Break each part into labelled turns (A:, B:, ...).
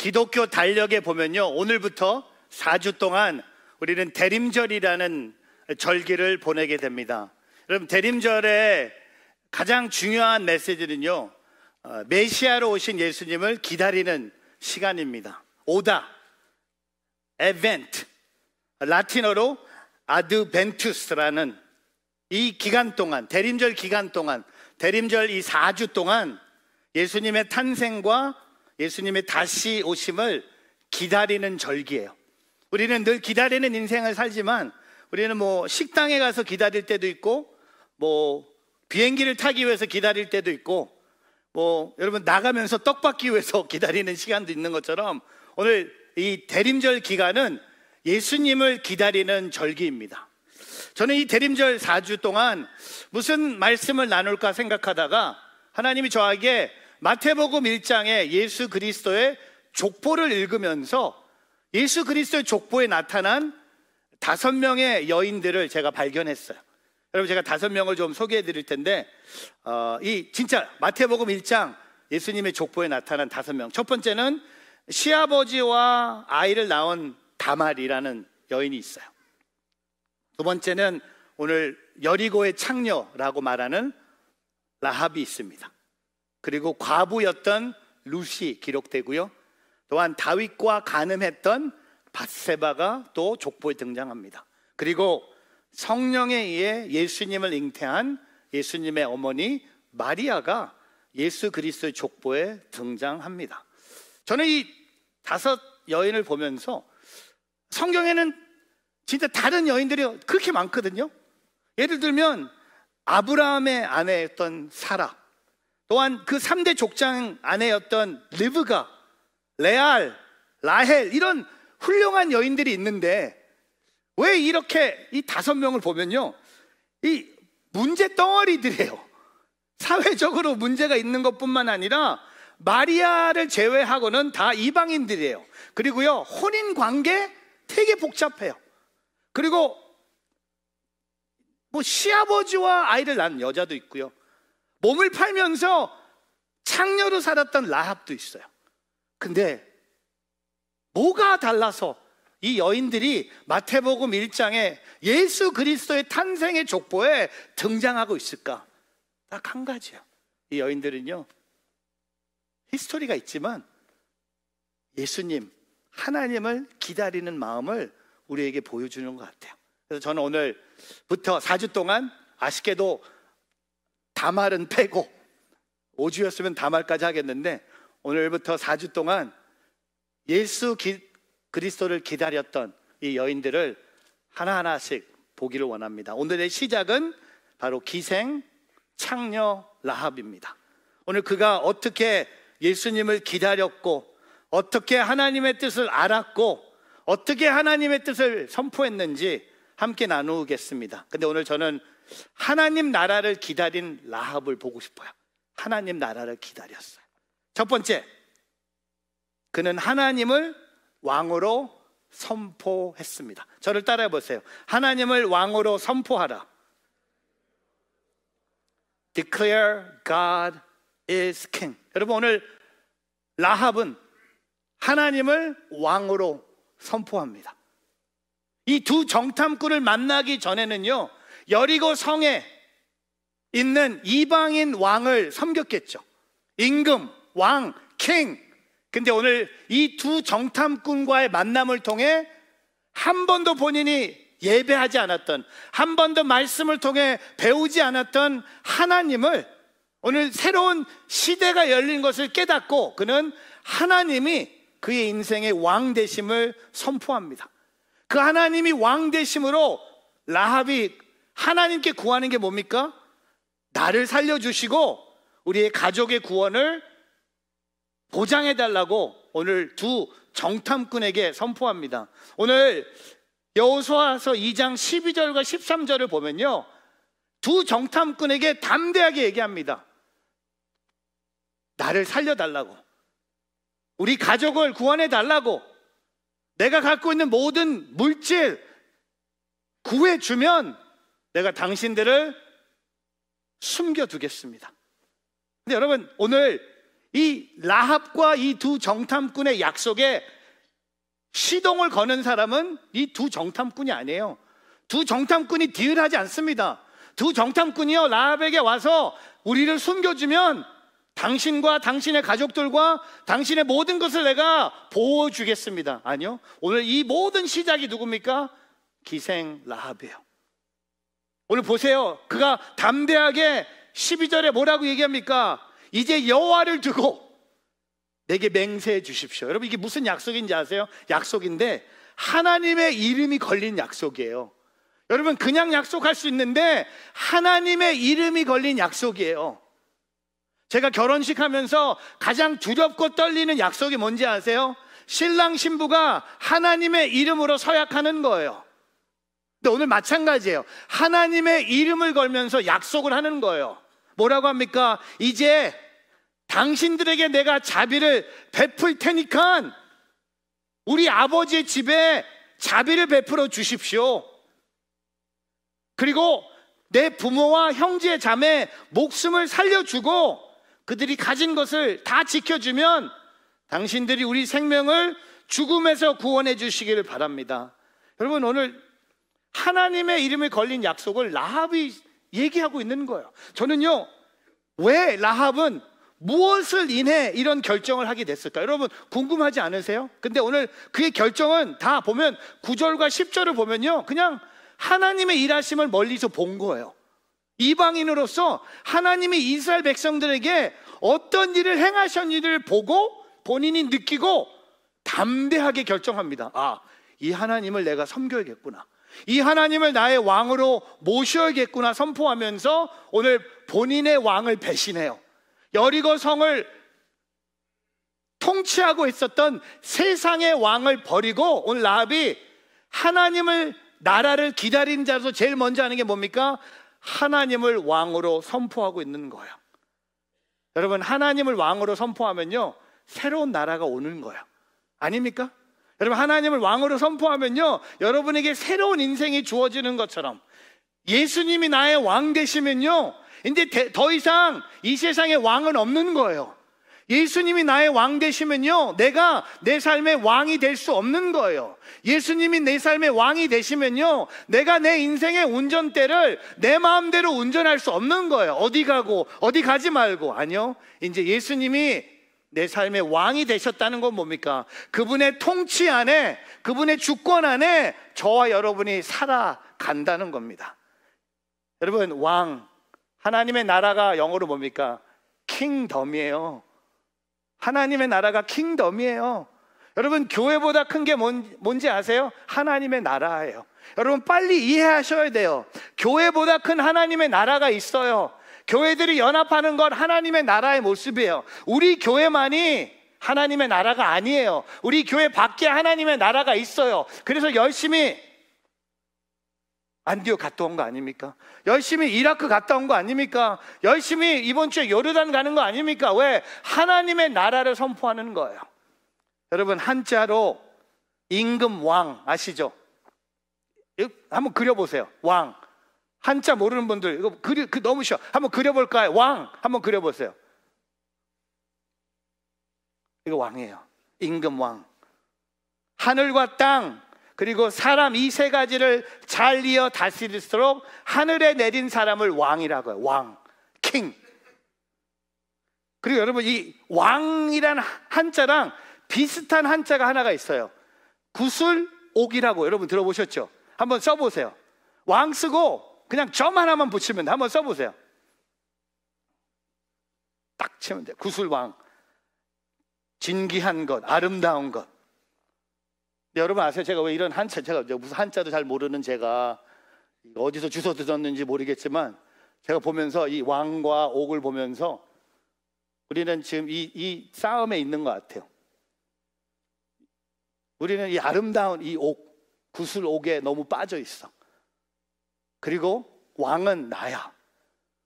A: 기독교 달력에 보면요, 오늘부터 4주 동안 우리는 대림절이라는 절기를 보내게 됩니다. 여러분, 대림절의 가장 중요한 메시지는요, 메시아로 오신 예수님을 기다리는 시간입니다. 오다, 에벤트, 라틴어로 아드벤투스라는 이 기간 동안, 대림절 기간 동안, 대림절 이 4주 동안 예수님의 탄생과 예수님의 다시 오심을 기다리는 절기예요. 우리는 늘 기다리는 인생을 살지만 우리는 뭐 식당에 가서 기다릴 때도 있고, 뭐 비행기를 타기 위해서 기다릴 때도 있고, 뭐 여러분 나가면서 떡 받기 위해서 기다리는 시간도 있는 것처럼 오늘 이 대림절 기간은 예수님을 기다리는 절기입니다. 저는 이 대림절 4주 동안 무슨 말씀을 나눌까 생각하다가 하나님이 저에게 마태복음 1장에 예수 그리스도의 족보를 읽으면서 예수 그리스도의 족보에 나타난 5명의 여인들을 제가 발견했어요. 여러분, 제가 5명을 좀 소개해 드릴 텐데, 이 진짜 마태복음 1장 예수님의 족보에 나타난 5명. 첫 번째는 시아버지와 아이를 낳은 다말이라는 여인이 있어요. 두 번째는 오늘 여리고의 창녀라고 말하는 라합이 있습니다. 그리고 과부였던 룻이 기록되고요. 또한 다윗과 간음했던 밧세바가 또 족보에 등장합니다. 그리고 성령에 의해 예수님을 잉태한 예수님의 어머니 마리아가 예수 그리스도의 족보에 등장합니다. 저는 이 5 여인을 보면서 성경에는 진짜 다른 여인들이 그렇게 많거든요. 예를 들면 아브라함의 아내였던 사라, 또한 그 3대 족장 아내였던 리브가, 레알, 라헬, 이런 훌륭한 여인들이 있는데 왜 이렇게 이 5명을 보면요, 이 문제 덩어리들이에요. 사회적으로 문제가 있는 것뿐만 아니라 마리아를 제외하고는 다 이방인들이에요. 그리고요, 혼인 관계 되게 복잡해요. 그리고 뭐 시아버지와 아이를 낳은 여자도 있고요, 몸을 팔면서 창녀로 살았던 라합도 있어요. 근데 뭐가 달라서 이 여인들이 마태복음 1장에 예수 그리스도의 탄생의 족보에 등장하고 있을까? 딱 한 가지예요. 이 여인들은요, 히스토리가 있지만 예수님, 하나님을 기다리는 마음을 우리에게 보여주는 것 같아요. 그래서 저는 오늘부터 4주 동안, 아쉽게도 다말은 빼고 5주였으면 다말까지 하겠는데, 오늘부터 4주 동안 예수 그리스도를 기다렸던 이 여인들을 하나하나씩 보기를 원합니다. 오늘의 시작은 바로 기생 창녀 라합입니다. 오늘 그가 어떻게 예수님을 기다렸고, 어떻게 하나님의 뜻을 알았고, 어떻게 하나님의 뜻을 선포했는지 함께 나누겠습니다. 근데 오늘 저는 하나님 나라를 기다린 라합을 보고 싶어요. 하나님 나라를 기다렸어요. 첫 번째, 그는 하나님을 왕으로 선포했습니다. 저를 따라해 보세요. 하나님을 왕으로 선포하라. Declare God is King. 여러분, 오늘 라합은 하나님을 왕으로 선포합니다. 이 두 정탐꾼을 만나기 전에는요, 여리고 성에 있는 이방인 왕을 섬겼겠죠. 임금, 왕, king. 근데 오늘 이 두 정탐꾼과의 만남을 통해 한 번도 본인이 예배하지 않았던, 한 번도 말씀을 통해 배우지 않았던 하나님을, 오늘 새로운 시대가 열린 것을 깨닫고 그는 하나님이 그의 인생의 왕 되심을 선포합니다. 그 하나님이 왕 되심으로 라합이 하나님께 구하는 게 뭡니까? 나를 살려주시고 우리의 가족의 구원을 보장해달라고 오늘 두 정탐꾼에게 선포합니다. 오늘 여호수아서 2장 12절과 13절을 보면요, 두 정탐꾼에게 담대하게 얘기합니다. 나를 살려달라고, 우리 가족을 구원해달라고, 내가 갖고 있는 모든 물질 구해주면 내가 당신들을 숨겨두겠습니다. 근데 여러분, 오늘 이 라합과 이 두 정탐꾼의 약속에 시동을 거는 사람은 이 두 정탐꾼이 아니에요. 두 정탐꾼이 딜하지 않습니다. 두 정탐꾼이요, 라합에게 와서 우리를 숨겨주면 당신과 당신의 가족들과 당신의 모든 것을 내가 보호해 주겠습니다. 아니요, 오늘 이 모든 시작이 누굽니까? 기생 라합이에요. 오늘 보세요. 그가 담대하게 12절에 뭐라고 얘기합니까? 이제 여호와를 두고 내게 맹세해 주십시오. 여러분, 이게 무슨 약속인지 아세요? 약속인데 하나님의 이름이 걸린 약속이에요. 여러분, 그냥 약속할 수 있는데 하나님의 이름이 걸린 약속이에요. 제가 결혼식 하면서 가장 두렵고 떨리는 약속이 뭔지 아세요? 신랑 신부가 하나님의 이름으로 서약하는 거예요. 근데 오늘 마찬가지예요. 하나님의 이름을 걸면서 약속을 하는 거예요. 뭐라고 합니까? 이제 당신들에게 내가 자비를 베풀 테니까 우리 아버지의 집에 자비를 베풀어 주십시오. 그리고 내 부모와 형제 자매 목숨을 살려주고 그들이 가진 것을 다 지켜주면 당신들이 우리 생명을 죽음에서 구원해 주시기를 바랍니다. 여러분, 오늘 하나님의 이름이 걸린 약속을 라합이 얘기하고 있는 거예요. 저는요, 왜 라합은 무엇을 인해 이런 결정을 하게 됐을까? 여러분, 궁금하지 않으세요? 근데 오늘 그의 결정은 다 보면 9절과 10절을 보면요, 그냥 하나님의 일하심을 멀리서 본 거예요. 이방인으로서 하나님이 이스라엘 백성들에게 어떤 일을 행하셨는지를 보고 본인이 느끼고 담대하게 결정합니다. 아, 이 하나님을 내가 섬겨야겠구나, 이 하나님을 나의 왕으로 모셔야겠구나 선포하면서 오늘 본인의 왕을 배신해요. 여리고 성을 통치하고 있었던 세상의 왕을 버리고 오늘 라합이 하나님을, 나라를 기다리는 자로서 제일 먼저 하는 게 뭡니까? 하나님을 왕으로 선포하고 있는 거예요. 여러분, 하나님을 왕으로 선포하면요, 새로운 나라가 오는 거예요. 아닙니까? 여러분, 하나님을 왕으로 선포하면요, 여러분에게 새로운 인생이 주어지는 것처럼 예수님이 나의 왕 되시면요, 이제 더 이상 이 세상에 왕은 없는 거예요. 예수님이 나의 왕 되시면요, 내가 내 삶의 왕이 될 수 없는 거예요. 예수님이 내 삶의 왕이 되시면요, 내가 내 인생의 운전대를 내 마음대로 운전할 수 없는 거예요. 어디 가고 어디 가지 말고. 아니요, 이제 예수님이 내 삶의 왕이 되셨다는 건 뭡니까? 그분의 통치 안에, 그분의 주권 안에 저와 여러분이 살아간다는 겁니다. 여러분, 왕, 하나님의 나라가 영어로 뭡니까? 킹덤이에요. 하나님의 나라가 킹덤이에요. 여러분, 교회보다 큰 게 뭔지 아세요? 하나님의 나라예요. 여러분, 빨리 이해하셔야 돼요. 교회보다 큰 하나님의 나라가 있어요. 교회들이 연합하는 건 하나님의 나라의 모습이에요. 우리 교회만이 하나님의 나라가 아니에요. 우리 교회 밖에 하나님의 나라가 있어요. 그래서 열심히 안디옥 갔다 온 거 아닙니까? 열심히 이라크 갔다 온 거 아닙니까? 열심히 이번 주에 요르단 가는 거 아닙니까? 왜? 하나님의 나라를 선포하는 거예요. 여러분, 한자로 임금 왕 아시죠? 한번 그려보세요. 왕. 한자 모르는 분들 이거 너무 쉬워. 한번 그려볼까요? 왕 한번 그려보세요. 이거 왕이에요. 임금 왕. 하늘과 땅 그리고 사람, 이 세 가지를 잘 이어 다스릴수록 하늘에 내린 사람을 왕이라고 해요. 왕, king. 그리고 여러분, 이 왕이란 한자랑 비슷한 한자가 하나가 있어요. 구술옥이라고 여러분 들어보셨죠? 한번 써보세요. 왕 쓰고 그냥 점 하나만 붙이면 돼. 한번 써보세요. 딱 치면 돼. 구술왕. 진귀한 것, 아름다운 것. 여러분 아세요? 제가 왜 이런 한자, 제가 무슨 한자도 잘 모르는 제가 어디서 주워 들었는지 모르겠지만 제가 보면서 이 왕과 옥을 보면서 우리는 지금 이 싸움에 있는 것 같아요. 우리는 이 아름다운 이 옥, 구슬옥에 너무 빠져 있어. 그리고 왕은 나야.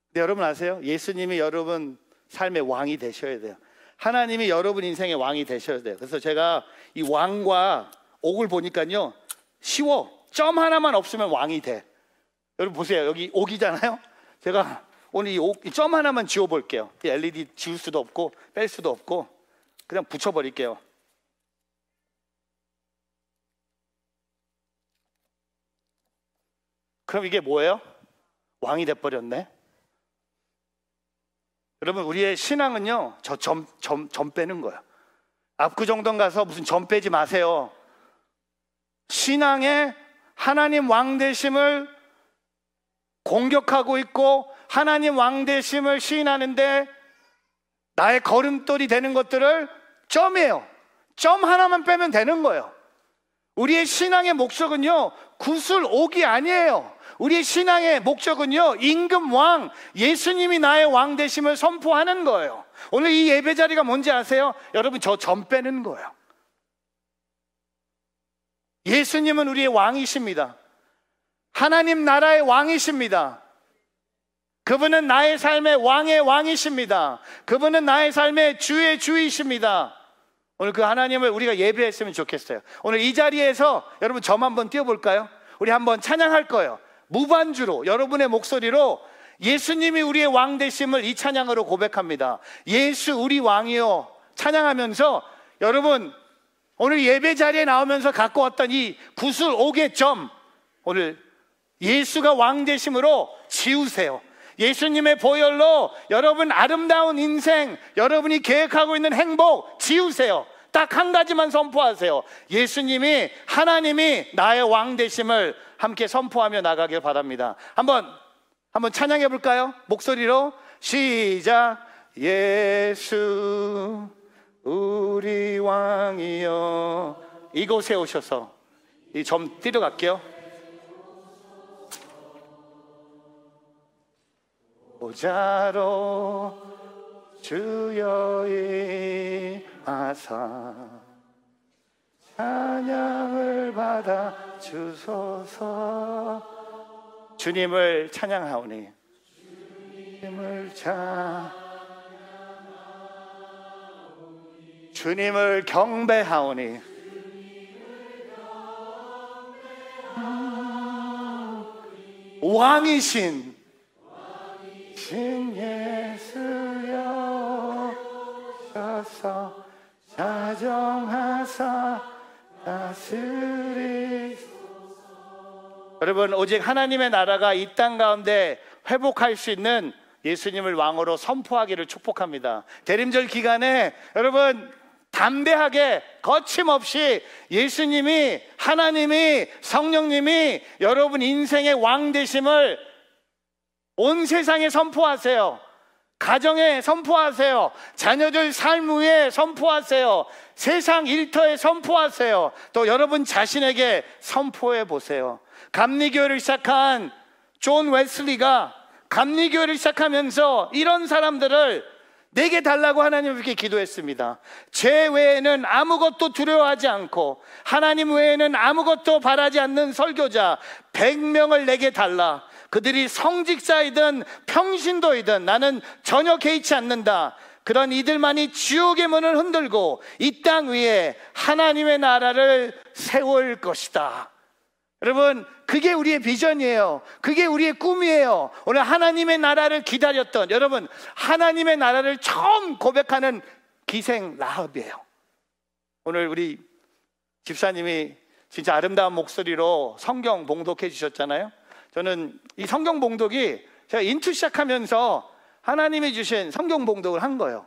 A: 근데 여러분 아세요? 예수님이 여러분 삶의 왕이 되셔야 돼요. 하나님이 여러분 인생의 왕이 되셔야 돼요. 그래서 제가 이 왕과 옥을 보니까요, 쉬워. 점 하나만 없으면 왕이 돼. 여러분 보세요. 여기 옥이잖아요. 제가 오늘 이 점 하나만 지워볼게요. 이 LED 지울 수도 없고 뺄 수도 없고 그냥 붙여버릴게요. 그럼 이게 뭐예요? 왕이 돼버렸네. 여러분, 우리의 신앙은요, 저 점 빼는 거예요. 압구정동 가서 무슨 점 빼지 마세요. 신앙에 하나님 왕 되심을 공격하고 있고 하나님 왕 되심을 시인하는데 나의 걸음돌이 되는 것들을 점이에요. 점 하나만 빼면 되는 거예요. 우리의 신앙의 목적은요, 구슬 옥이 아니에요. 우리의 신앙의 목적은요, 임금 왕, 예수님이 나의 왕 되심을 선포하는 거예요. 오늘 이 예배 자리가 뭔지 아세요? 여러분, 저 점 빼는 거예요. 예수님은 우리의 왕이십니다. 하나님 나라의 왕이십니다. 그분은 나의 삶의 왕의 왕이십니다. 그분은 나의 삶의 주의 주이십니다. 오늘 그 하나님을 우리가 예배했으면 좋겠어요. 오늘 이 자리에서 여러분 점 한번 띄워볼까요? 우리 한번 찬양할 거예요. 무반주로 여러분의 목소리로 예수님이 우리의 왕 되심을 이 찬양으로 고백합니다. 예수 우리 왕이요 찬양하면서 여러분 오늘 예배 자리에 나오면서 갖고 왔던 이 구슬 옥의 점, 오늘 예수가 왕 되심으로 지우세요. 예수님의 보혈로 여러분 아름다운 인생, 여러분이 계획하고 있는 행복 지우세요. 딱 한 가지만 선포하세요. 예수님이, 하나님이 나의 왕 되심을 함께 선포하며 나가길 바랍니다. 한번 찬양해 볼까요? 목소리로 시작. 예수 우리 왕이여. 이곳에 오셔서 이 점 띄러 갈게요. 보좌로 주여 임하사 찬양을 받아 주소서. 주님을 찬양하오니 주님을 경배하오니 왕이신 예수여 오셔서 자정하사 다스리소서. 여러분, 오직 하나님의 나라가 이 땅 가운데 회복할 수 있는 예수님을 왕으로 선포하기를 축복합니다. 대림절 기간에 여러분 담대하게 거침없이 예수님이, 하나님이, 성령님이 여러분 인생의 왕 되심을 온 세상에 선포하세요. 가정에 선포하세요. 자녀들 삶 위에 선포하세요. 세상 일터에 선포하세요. 또 여러분 자신에게 선포해 보세요. 감리교회를 시작한 존 웨슬리가 감리교회를 시작하면서 이런 사람들을 내게 달라고 하나님께 기도했습니다. 죄 외에는 아무것도 두려워하지 않고 하나님 외에는 아무것도 바라지 않는 설교자 100명을 내게 달라. 그들이 성직자이든 평신도이든 나는 전혀 개의치 않는다. 그런 이들만이 지옥의 문을 흔들고 이 땅 위에 하나님의 나라를 세울 것이다. 여러분, 그게 우리의 비전이에요. 그게 우리의 꿈이에요. 오늘 하나님의 나라를 기다렸던, 여러분 하나님의 나라를 처음 고백하는 기생 라합이에요. 오늘 우리 집사님이 진짜 아름다운 목소리로 성경 봉독해 주셨잖아요. 저는 이 성경 봉독이 제가 인투 시작하면서 하나님이 주신 성경 봉독을 한 거예요.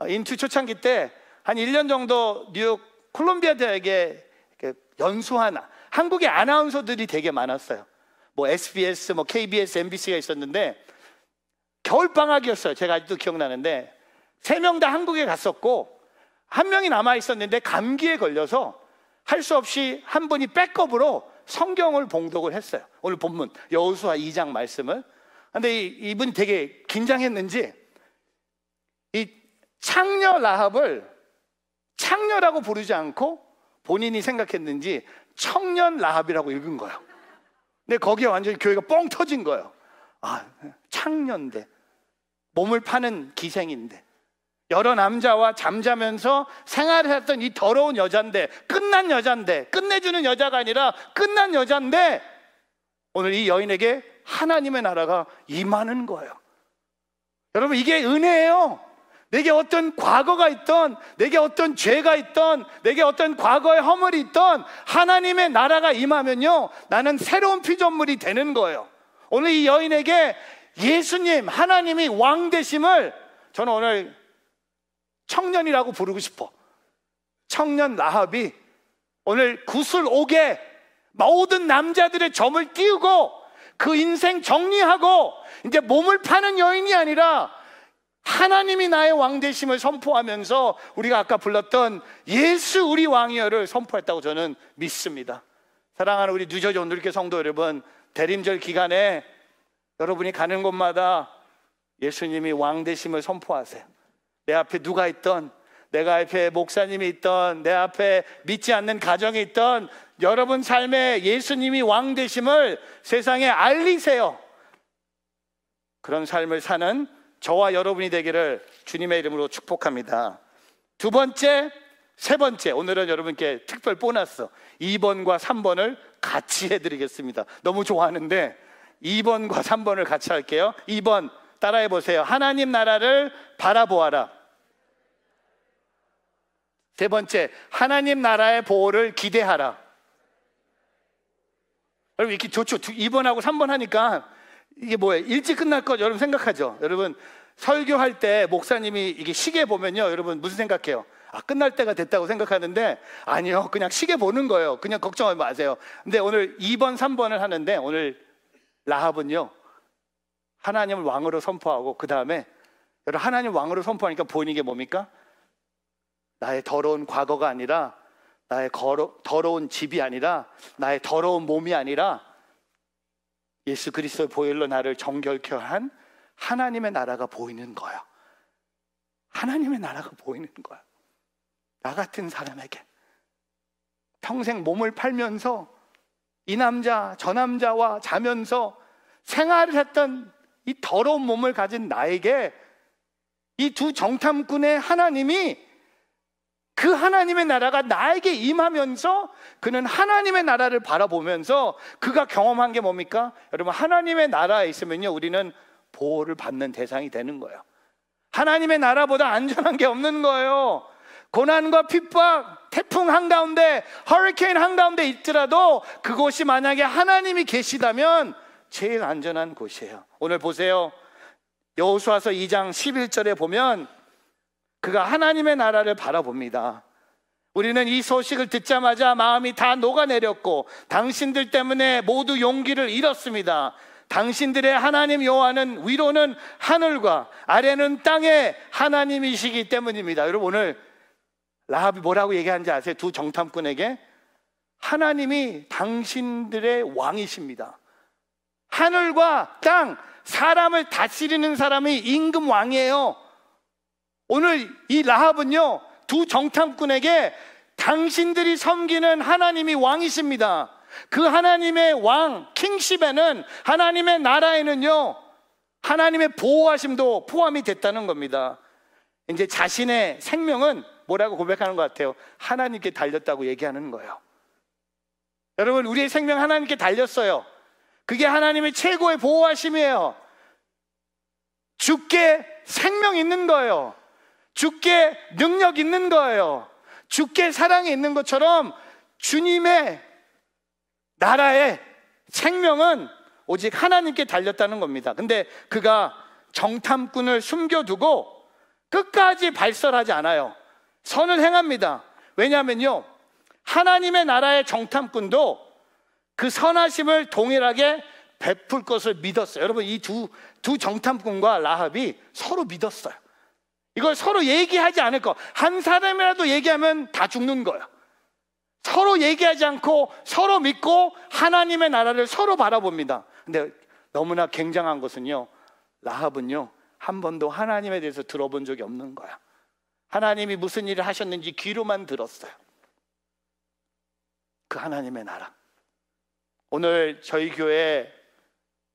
A: 인투 초창기 때 한 1년 정도 뉴욕 콜롬비아 대학에 연수한 한국의 아나운서들이 되게 많았어요. 뭐 SBS, 뭐 KBS, MBC가 있었는데 겨울방학이었어요. 제가 아직도 기억나는데 3명 다 한국에 갔었고 한 명이 남아 있었는데 감기에 걸려서 할 수 없이 한 분이 백업으로 성경을 봉독을 했어요. 오늘 본문 여호수아 2장 말씀을. 근데 이분이 되게 긴장했는지 이 창녀 라합을 창녀라고 부르지 않고 본인이 생각했는지 청년 라합이라고 읽은 거예요. 근데 거기에 완전히 교회가 뻥 터진 거예요. 아, 창녀인데, 몸을 파는 기생인데, 여러 남자와 잠자면서 생활을 했던 이 더러운 여잔데, 끝난 여잔데, 끝내주는 여자가 아니라 끝난 여잔데 오늘 이 여인에게 하나님의 나라가 임하는 거예요. 여러분, 이게 은혜예요. 내게 어떤 과거가 있던, 내게 어떤 죄가 있던, 내게 어떤 과거의 허물이 있던 하나님의 나라가 임하면요, 나는 새로운 피조물이 되는 거예요. 오늘 이 여인에게 예수님, 하나님이 왕 되심을 저는 오늘 청년이라고 부르고 싶어. 청년 라합이 오늘 굿을 오게 모든 남자들의 점을 띄우고 그 인생 정리하고 이제 몸을 파는 여인이 아니라 하나님이 나의 왕 되심을 선포하면서 우리가 아까 불렀던 예수 우리 왕이여를 선포했다고 저는 믿습니다. 사랑하는 우리 뉴저지 온누리교회 성도 여러분, 대림절 기간에 여러분이 가는 곳마다 예수님이 왕 되심을 선포하세요. 내 앞에 누가 있던, 내가 앞에 목사님이 있던, 내 앞에 믿지 않는 가정이 있던 여러분 삶에 예수님이 왕 되심을 세상에 알리세요. 그런 삶을 사는 저와 여러분이 되기를 주님의 이름으로 축복합니다. 두 번째, 세 번째, 오늘은 여러분께 특별 보너스 2번과 3번을 같이 해드리겠습니다. 너무 좋아하는데 2번과 3번을 같이 할게요. 2번 따라해 보세요. 하나님 나라를 바라보아라. 세 번째, 하나님 나라의 보호를 기대하라. 여러분, 이렇게 좋죠. 2번하고 3번 하니까 이게 뭐예요? 일찍 끝날 것 여러분 생각하죠? 여러분, 설교할 때 목사님이 이게 시계 보면요, 여러분 무슨 생각해요? 아, 끝날 때가 됐다고 생각하는데 아니요, 그냥 시계 보는 거예요. 그냥 걱정하지 마세요. 근데 오늘 2번, 3번을 하는데 오늘 라합은요, 하나님을 왕으로 선포하고 그 다음에 여러분, 하나님 왕으로 선포하니까 보이는 게 뭡니까? 나의 더러운 과거가 아니라, 나의 더러운 집이 아니라, 나의 더러운 몸이 아니라 예수 그리스도의 보혈로 나를 정결케 한 하나님의 나라가 보이는 거예요. 하나님의 나라가 보이는 거예요. 나 같은 사람에게 평생 몸을 팔면서 이 남자 저 남자와 자면서 생활을 했던 이 더러운 몸을 가진 나에게 이 두 정탐꾼의 하나님이, 그 하나님의 나라가 나에게 임하면서 그는 하나님의 나라를 바라보면서 그가 경험한 게 뭡니까? 여러분, 하나님의 나라에 있으면요, 우리는 보호를 받는 대상이 되는 거예요. 하나님의 나라보다 안전한 게 없는 거예요. 고난과 핍박, 태풍 한가운데, 허리케인 한가운데 있더라도 그곳이 만약에 하나님이 계시다면 제일 안전한 곳이에요. 오늘 보세요. 여호수아서 2장 11절에 보면 그가 하나님의 나라를 바라봅니다. 우리는 이 소식을 듣자마자 마음이 다 녹아내렸고 당신들 때문에 모두 용기를 잃었습니다. 당신들의 하나님 여호와는 위로는 하늘과 아래는 땅의 하나님이시기 때문입니다. 여러분, 오늘 라합이 뭐라고 얘기하는지 아세요? 두 정탐꾼에게 하나님이 당신들의 왕이십니다. 하늘과 땅, 사람을 다스리는 사람이 임금 왕이에요. 오늘 이 라합은요, 두 정탐꾼에게 당신들이 섬기는 하나님이 왕이십니다. 그 하나님의 왕, 킹십에는, 하나님의 나라에는요, 하나님의 보호하심도 포함이 됐다는 겁니다. 이제 자신의 생명은 뭐라고 고백하는 것 같아요? 하나님께 달렸다고 얘기하는 거예요. 여러분, 우리의 생명 하나님께 달렸어요. 그게 하나님의 최고의 보호하심이에요. 주께 생명 있는 거예요. 주께 능력 있는 거예요. 주께 사랑이 있는 것처럼 주님의 나라의 생명은 오직 하나님께 달렸다는 겁니다. 근데 그가 정탐꾼을 숨겨두고 끝까지 발설하지 않아요. 선을 행합니다. 왜냐하면요, 하나님의 나라의 정탐꾼도 그 선하심을 동일하게 베풀 것을 믿었어요. 여러분, 이 두 정탐꾼과 라합이 서로 믿었어요. 이걸 서로 얘기하지 않을 거. 한 사람이라도 얘기하면 다 죽는 거예요. 서로 얘기하지 않고 서로 믿고 하나님의 나라를 서로 바라봅니다. 근데 너무나 굉장한 것은요, 라합은요, 한 번도 하나님에 대해서 들어본 적이 없는 거야. 하나님이 무슨 일을 하셨는지 귀로만 들었어요. 그 하나님의 나라. 오늘 저희 교회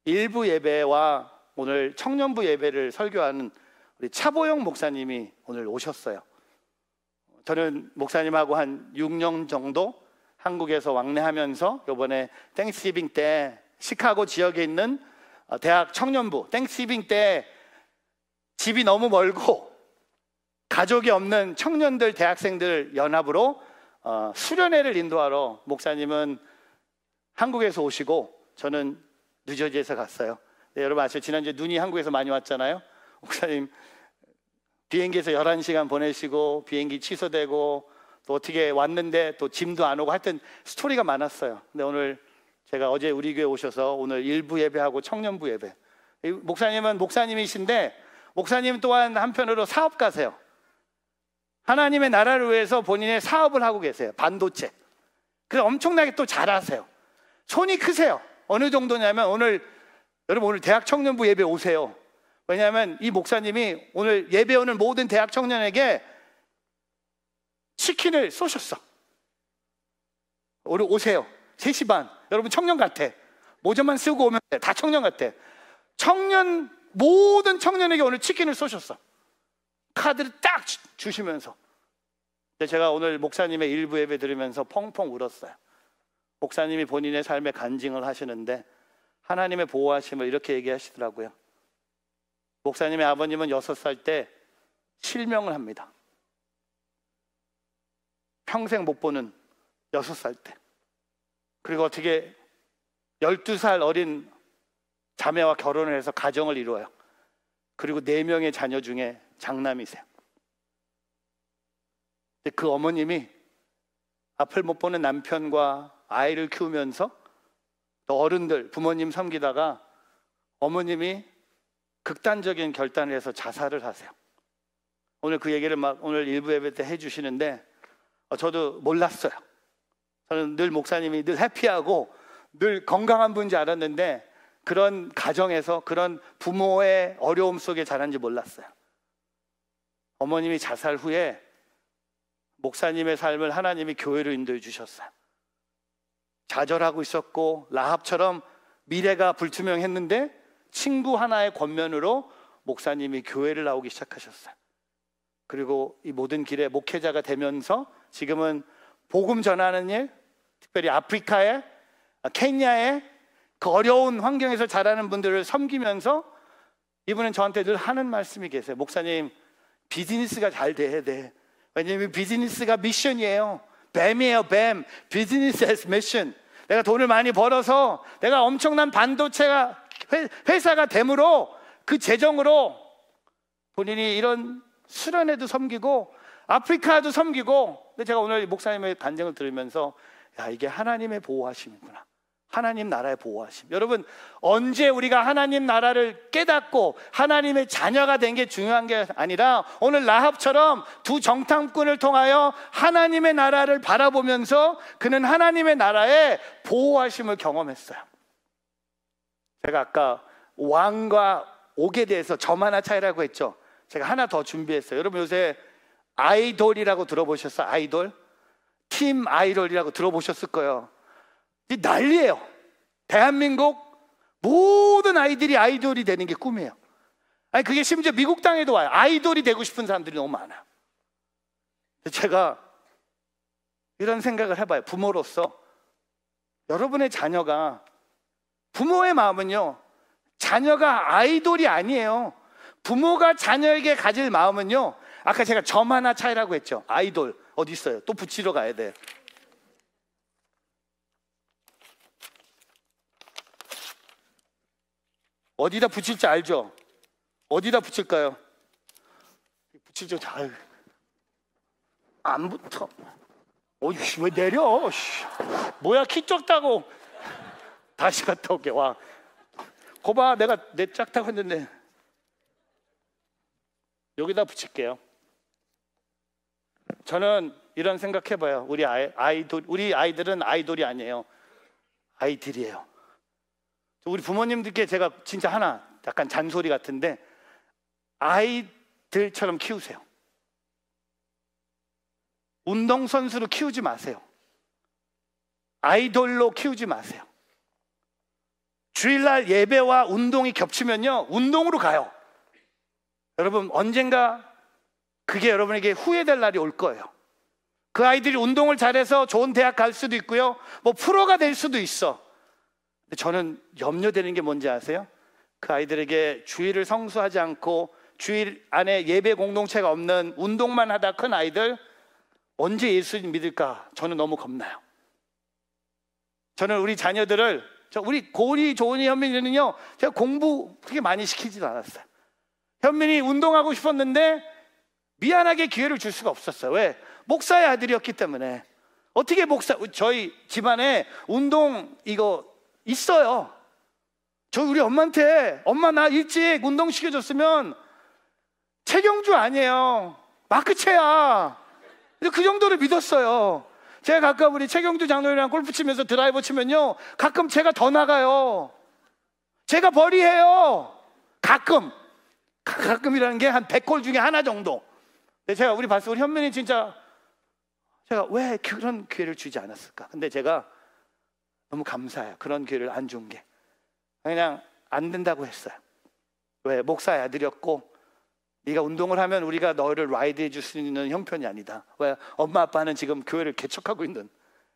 A: 일부 예배와 오늘 청년부 예배를 설교하는 우리 차보영 목사님이 오늘 오셨어요. 저는 목사님하고 한 6년 정도 한국에서 왕래하면서 이번에 땡스기빙 때 시카고 지역에 있는 대학 청년부 땡스기빙 때 집이 너무 멀고 가족이 없는 청년들, 대학생들 연합으로 수련회를 인도하러 목사님은 한국에서 오시고 저는 뉴저지에서 갔어요. 네, 여러분 아시죠? 지난주에 눈이 한국에서 많이 왔잖아요. 목사님 비행기에서 11시간 보내시고 비행기 취소되고 또 어떻게 왔는데 또 짐도 안 오고 하여튼 스토리가 많았어요. 근데 오늘 제가 어제 우리 교회 오셔서 오늘 일부 예배하고 청년부 예배. 목사님은 목사님이신데 목사님 또한 한편으로 사업가세요. 하나님의 나라를 위해서 본인의 사업을 하고 계세요. 반도체. 그래서 엄청나게 또 잘하세요. 손이 크세요. 어느 정도냐면 여러분 오늘 대학 청년부 예배 오세요. 왜냐하면 이 목사님이 오늘 예배 오는 모든 대학 청년에게 치킨을 쏘셨어. 오늘 오세요. 3시 반. 여러분 청년 같아. 모자만 쓰고 오면 돼. 다 청년 같아. 모든 청년에게 오늘 치킨을 쏘셨어. 카드를 딱 주시면서. 제가 오늘 목사님의 일부 예배 들으면서 펑펑 울었어요. 목사님이 본인의 삶에 간증을 하시는데 하나님의 보호하심을 이렇게 얘기하시더라고요. 목사님의 아버님은 6살 때 실명을 합니다. 평생 못 보는 6살 때. 그리고 어떻게 12살 어린 자매와 결혼을 해서 가정을 이루어요. 그리고 4명의 자녀 중에 장남이세요. 근데 그 어머님이 앞을 못 보는 남편과 아이를 키우면서 또 어른들, 부모님 섬기다가 어머님이 극단적인 결단을 해서 자살을 하세요. 오늘 그 얘기를 오늘 일부 예배 때 해주시는데 저도 몰랐어요. 저는 늘 목사님이 늘 해피하고 늘 건강한 분인지 알았는데 그런 가정에서 그런 부모의 어려움 속에 자란지 몰랐어요. 어머님이 자살 후에 목사님의 삶을 하나님이 교회로 인도해 주셨어요. 좌절하고 있었고 라합처럼 미래가 불투명했는데 친구 하나의 권면으로 목사님이 교회를 나오기 시작하셨어요. 그리고 이 모든 길에 목회자가 되면서 지금은 복음 전하는 일, 특별히 아프리카에, 케냐에 그 어려운 환경에서 자라는 분들을 섬기면서 이분은 저한테 늘 하는 말씀이 계세요. 목사님, 비즈니스가 잘 돼야 돼. 왜냐하면 비즈니스가 미션이에요. 뱀이에요, 뱀. 비즈니스 as 미션. 내가 돈을 많이 벌어서 내가 엄청난 반도체가 회사가 됨으로 그 재정으로 본인이 이런 수련회도 섬기고 아프리카도 섬기고. 근데 제가 오늘 목사님의 간증을 들으면서 야, 이게 하나님의 보호하심이구나. 하나님 나라의 보호하심. 여러분, 언제 우리가 하나님 나라를 깨닫고 하나님의 자녀가 된 게 중요한 게 아니라 오늘 라합처럼 두 정탐꾼을 통하여 하나님의 나라를 바라보면서 그는 하나님의 나라의 보호하심을 경험했어요. 제가 아까 왕과 옥에 대해서 점 하나 차이라고 했죠. 제가 하나 더 준비했어요. 여러분 요새 아이돌이라고 들어보셨어요? 아이돌? 팀 아이돌이라고 들어보셨을 거예요. 난리예요. 대한민국 모든 아이들이 아이돌이 되는 게 꿈이에요. 아니 그게 심지어 미국 땅에도 와요. 아이돌이 되고 싶은 사람들이 너무 많아요. 제가 이런 생각을 해봐요. 부모로서 여러분의 자녀가, 부모의 마음은요, 자녀가 아이돌이 아니에요. 부모가 자녀에게 가질 마음은요, 아까 제가 점 하나 차이라고 했죠. 아이돌 어디 있어요? 또 붙이러 가야 돼. 어디다 붙일지 알죠? 어디다 붙일까요? 붙이죠. 잘 안 붙어. 어이씨, 왜 내려? 뭐야, 키 적다고. 다시 갔다 올게. 와, 거봐, 내가 내 작다고 했는데 여기다 붙일게요. 저는 이런 생각해봐요. 우리 아이들은 아이돌이 아니에요. 아이들이에요. 우리 부모님들께 제가 진짜 하나 약간 잔소리 같은데 아이들처럼 키우세요. 운동선수로 키우지 마세요. 아이돌로 키우지 마세요. 주일날 예배와 운동이 겹치면요, 운동으로 가요. 여러분, 언젠가 그게 여러분에게 후회될 날이 올 거예요. 그 아이들이 운동을 잘해서 좋은 대학 갈 수도 있고요, 뭐 프로가 될 수도 있어. 근데 저는 염려되는 게 뭔지 아세요? 그 아이들에게 주일을 성수하지 않고 주일 안에 예배 공동체가 없는 운동만 하다 큰 아이들 언제 예수 믿을까? 저는 너무 겁나요. 저는 우리 자녀들을, 우리 고은이, 조은이, 현민이는요, 제가 공부 그렇게 많이 시키지도 않았어요. 현민이 운동하고 싶었는데 미안하게 기회를 줄 수가 없었어요. 왜? 목사의 아들이었기 때문에. 어떻게 저희 집안에 운동 이거 있어요. 우리 엄마한테, 엄마 나 일찍 운동 시켜줬으면 최경주 아니에요, 마크채야. 그 정도로 믿었어요. 제가 가끔 우리 최경주 장로님이랑 골프 치면서 드라이버 치면요, 가끔 제가 더 나가요. 제가 버리해요. 가끔이라는 게 한 100홀 중에 하나 정도. 제가 우리 봤어요. 우리 현민이 진짜, 제가 왜 그런 기회를 주지 않았을까? 근데 제가 너무 감사해요. 그런 기회를 안 준 게. 그냥 안 된다고 했어요. 왜? 목사의 아들이었고, 네가 운동을 하면 우리가 너를 라이드 해줄 수 있는 형편이 아니다. 왜? 엄마 아빠는 지금 교회를 개척하고 있는.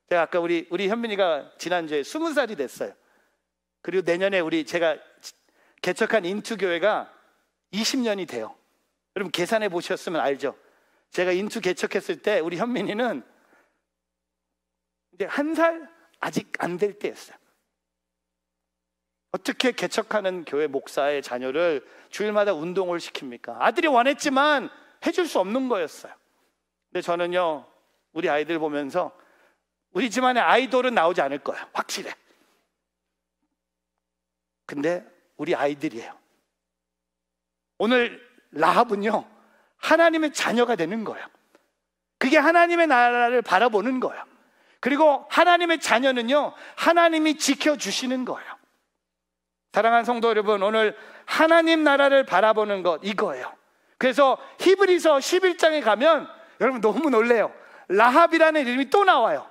A: 제가 아까 우리 현민이가 지난주에 20살이 됐어요. 그리고 내년에 제가 개척한 인투교회가 20년이 돼요. 여러분 계산해 보셨으면 알죠? 제가 인투 개척했을 때 우리 현민이는 이제 1살 아직 안 될 때였어요. 어떻게 개척하는 교회 목사의 자녀를 주일마다 운동을 시킵니까? 아들이 원했지만 해줄 수 없는 거였어요. 근데 저는요, 우리 아이들 보면서 우리 집안의 아이돌은 나오지 않을 거예요. 확실해. 근데 우리 아이들이에요. 오늘 라합은요, 하나님의 자녀가 되는 거예요. 그게 하나님의 나라를 바라보는 거예요. 그리고 하나님의 자녀는요, 하나님이 지켜주시는 거예요. 사랑하는 성도 여러분, 오늘 하나님 나라를 바라보는 것, 이거예요. 그래서 히브리서 11장에 가면 여러분 너무 놀래요. 라합이라는 이름이 또 나와요.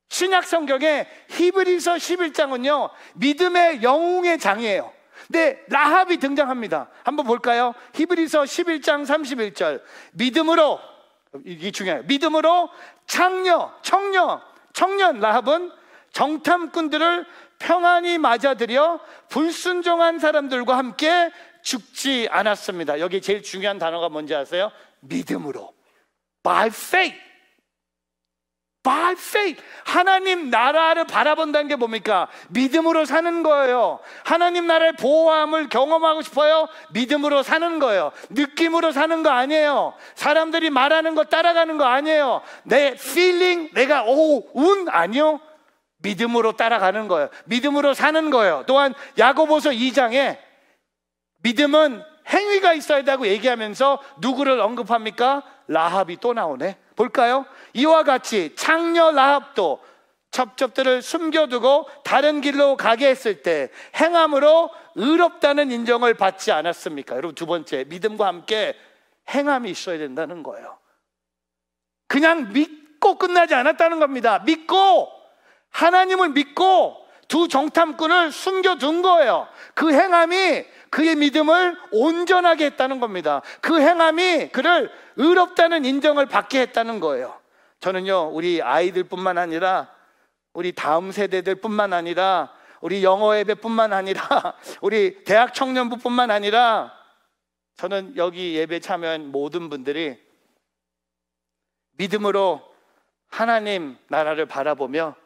A: 신약 성경에 히브리서 11장은요, 믿음의 영웅의 장이에요. 근데 라합이 등장합니다. 한번 볼까요? 히브리서 11장 31절. 믿음으로, 이게 중요해요. 믿음으로 청년 라합은 정탐꾼들을 평안히 맞아들여 불순종한 사람들과 함께 죽지 않았습니다. 여기 제일 중요한 단어가 뭔지 아세요? 믿음으로. By faith. By faith. 하나님 나라를 바라본다는 게 뭡니까? 믿음으로 사는 거예요. 하나님 나라의 보호함을 경험하고 싶어요? 믿음으로 사는 거예요. 느낌으로 사는 거 아니에요. 사람들이 말하는 거 따라가는 거 아니에요. 내 feeling, 내가 운 아니요. 믿음으로 따라가는 거예요. 믿음으로 사는 거예요. 또한 야고보서 2장에 믿음은 행위가 있어야 된다고 얘기하면서 누구를 언급합니까? 라합이 또 나오네. 볼까요? 이와 같이 창녀 라합도 첩첩들을 숨겨두고 다른 길로 가게 했을 때 행함으로 의롭다는 인정을 받지 않았습니까? 여러분, 두 번째, 믿음과 함께 행함이 있어야 된다는 거예요. 그냥 믿고 끝나지 않았다는 겁니다. 하나님을 믿고 두 정탐꾼을 숨겨둔 거예요. 그 행함이 그의 믿음을 온전하게 했다는 겁니다. 그 행함이 그를 의롭다는 인정을 받게 했다는 거예요. 저는요, 우리 아이들뿐만 아니라 우리 다음 세대들뿐만 아니라 우리 영어 예배뿐만 아니라 우리 대학 청년부뿐만 아니라 저는 여기 예배 참여한 모든 분들이 믿음으로 하나님 나라를 바라보며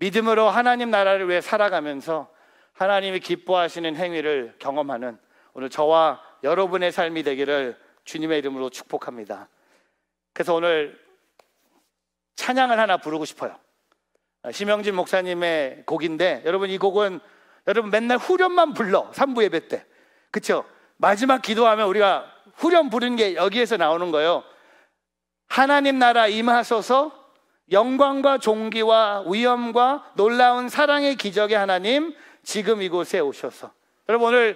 A: 믿음으로 하나님 나라를 위해 살아가면서 하나님이 기뻐하시는 행위를 경험하는 오늘 저와 여러분의 삶이 되기를 주님의 이름으로 축복합니다. 그래서 오늘 찬양을 하나 부르고 싶어요. 심영진 목사님의 곡인데, 여러분 이 곡은 여러분 맨날 후렴만 불러, 3부 예배 때. 그렇죠? 마지막 기도하면 우리가 후렴 부르는 게 여기에서 나오는 거예요. 하나님 나라 임하소서, 영광과 존귀와 위엄과 놀라운 사랑의 기적의 하나님 지금 이곳에 오셔서. 여러분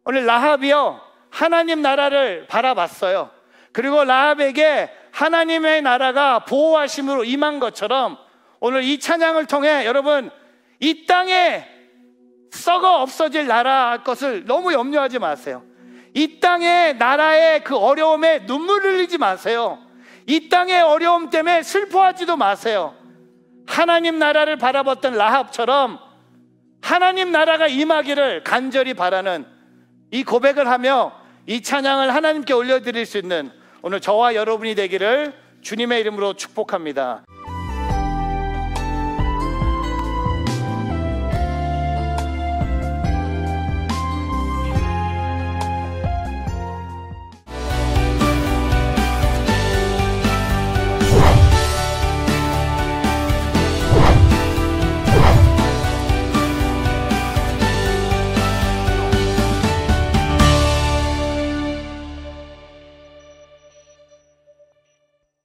A: 오늘 라합이요, 하나님 나라를 바라봤어요. 그리고 라합에게 하나님의 나라가 보호하심으로 임한 것처럼 오늘 이 찬양을 통해 여러분 이 땅에 썩어 없어질 나라 것을 너무 염려하지 마세요. 이 땅의 나라의 그 어려움에 눈물을 흘리지 마세요. 이 땅의 어려움 때문에 슬퍼하지도 마세요. 하나님 나라를 바라봤던 라합처럼 하나님 나라가 임하기를 간절히 바라는 이 고백을 하며 이 찬양을 하나님께 올려드릴 수 있는 오늘 저와 여러분이 되기를 주님의 이름으로 축복합니다.